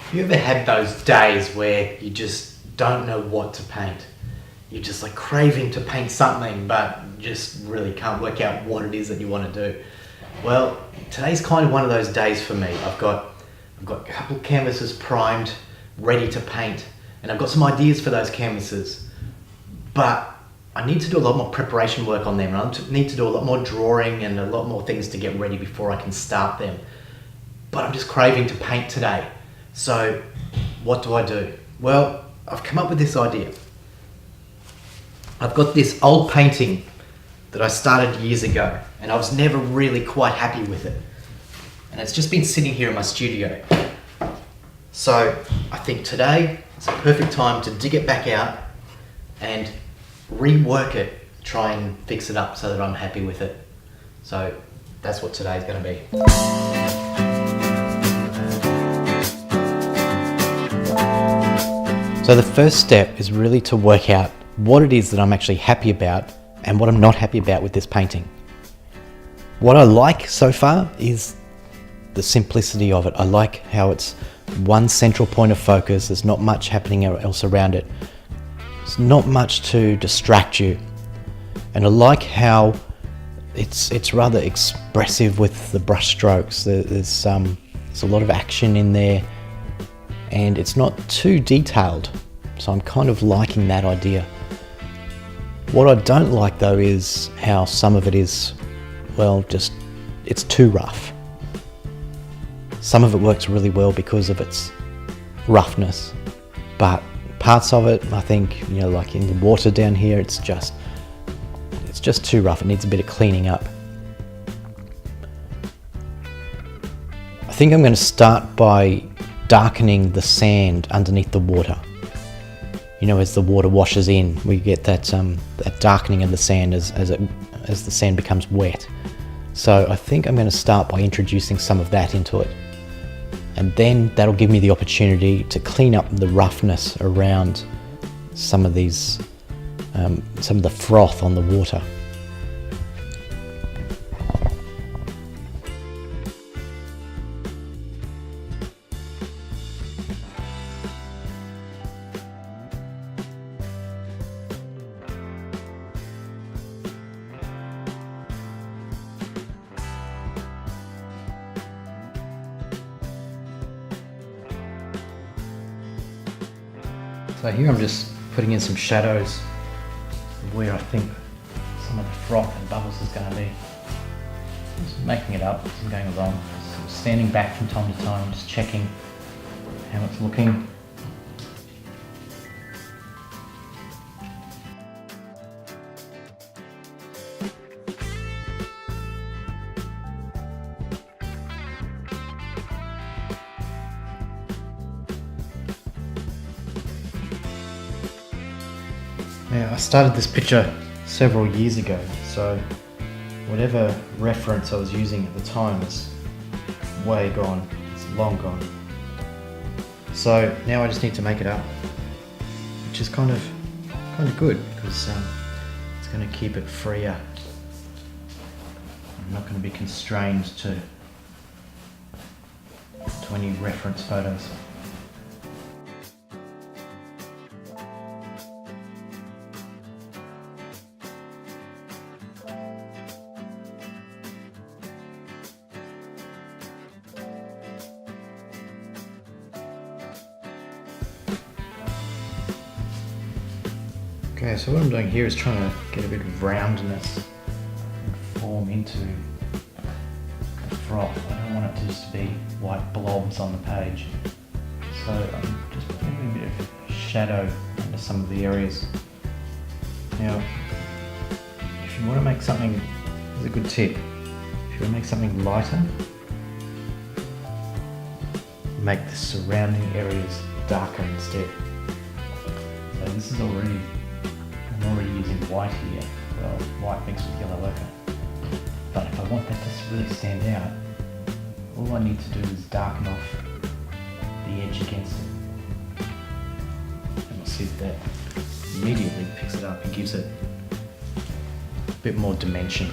Have you ever had those days where you just don't know what to paint? You're just like craving to paint something, but just really can't work out what it is that you want to do. Well, today's kind of one of those days for me. I've got a couple of canvases primed, ready to paint, and I've got some ideas for those canvases, but I need to do a lot more preparation work on them. I need to do a lot more drawing and a lot more things to get ready before I can start them. But I'm just craving to paint today. So what do? Well, I've come up with this idea. I've got this old painting that I started years ago, and I was never really quite happy with it. And it's just been sitting here in my studio. So I think today is a perfect time to dig it back out and rework it, try and fix it up so that I'm happy with it. So that's what today's going to be. So the first step is really to work out what it is that I'm actually happy about and what I'm not happy about with this painting. What I like so far is the simplicity of it. I like how it's one central point of focus. There's not much happening else around it. There's not much to distract you. And I like how it's rather expressive with the brush strokes. There's a lot of action in there, and it's not too detailed. So I'm kind of liking that idea. What I don't like though is how some of it is, well, it's too rough. Some of it works really well because of its roughness, but parts of it, I think, like in the water down here, it's just too rough. It needs a bit of cleaning up. I think I'm going to start by darkening the sand underneath the water. As the water washes in, we get that darkening of the sand as the sand becomes wet. So I think I'm going to start by introducing some of that into it. And then that'll give me the opportunity to clean up the roughness around some of these, some of the froth on the water. So here I'm just putting in some shadows where I think some of the froth and bubbles is going to be. Just making it up as I'm going along. Just standing back from time to time, just checking how it's looking. Now, I started this picture several years ago, so whatever reference I was using at the time is way gone. It's long gone. So now I just need to make it up, which is kind of good because it's going to keep it freer. I'm not going to be constrained to any reference photos. Okay, so what I'm doing here is trying to get a bit of roundness and form into the froth. I don't want it to just be white blobs on the page. So I'm just putting a bit of shadow under some of the areas. Now, if you want to make something, here's a good tip. If you want to make something lighter, make the surrounding areas darker instead. So this is already, I'm already using white here. Well, white mixed with yellow ochre. But if I want that to really stand out, all I need to do is darken off the edge against it. And we'll see that immediately picks it up and gives it a bit more dimension.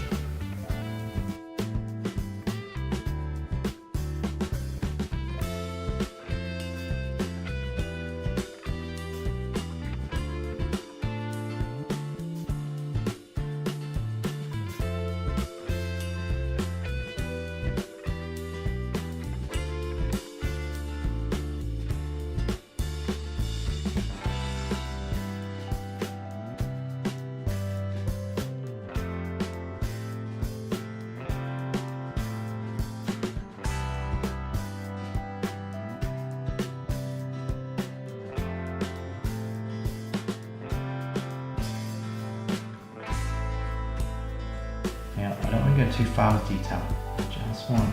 don't want to go too far with detail. Just want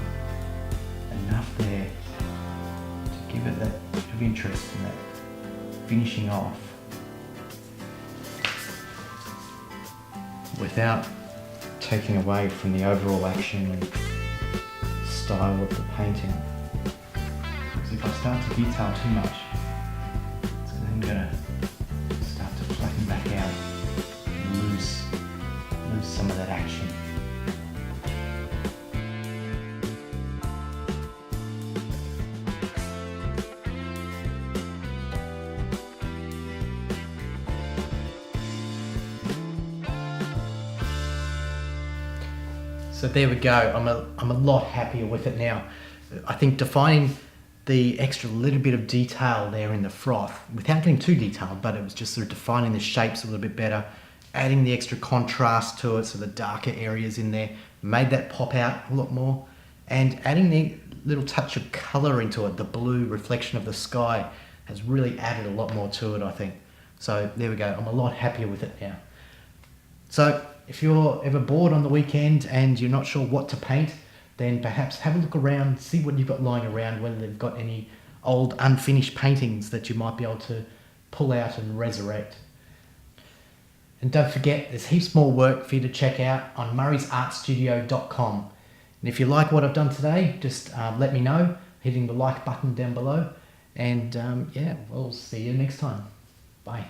enough there to give it that bit of interest and that finishing off without taking away from the overall action and style of the painting. Because if I start to detail too much, it's then going to start to flatten back out and lose some of that action. So there we go. I'm a lot happier with it now. I think defining the extra little bit of detail there in the froth, without getting too detailed, but it was just sort of defining the shapes a little bit better, adding the extra contrast to it, so the darker areas in there made that pop out a lot more, and adding the little touch of colour into it, the blue reflection of the sky, has really added a lot more to it, I think. So there we go. I'm a lot happier with it now. So if you're ever bored on the weekend and you're not sure what to paint, then perhaps have a look around, see what you've got lying around, whether they've got any old unfinished paintings that you might be able to pull out and resurrect. And don't forget, there's heaps more work for you to check out on murraysartstudio.com. And if you like what I've done today, just let me know, hitting the like button down below. And yeah, we'll see you next time. Bye.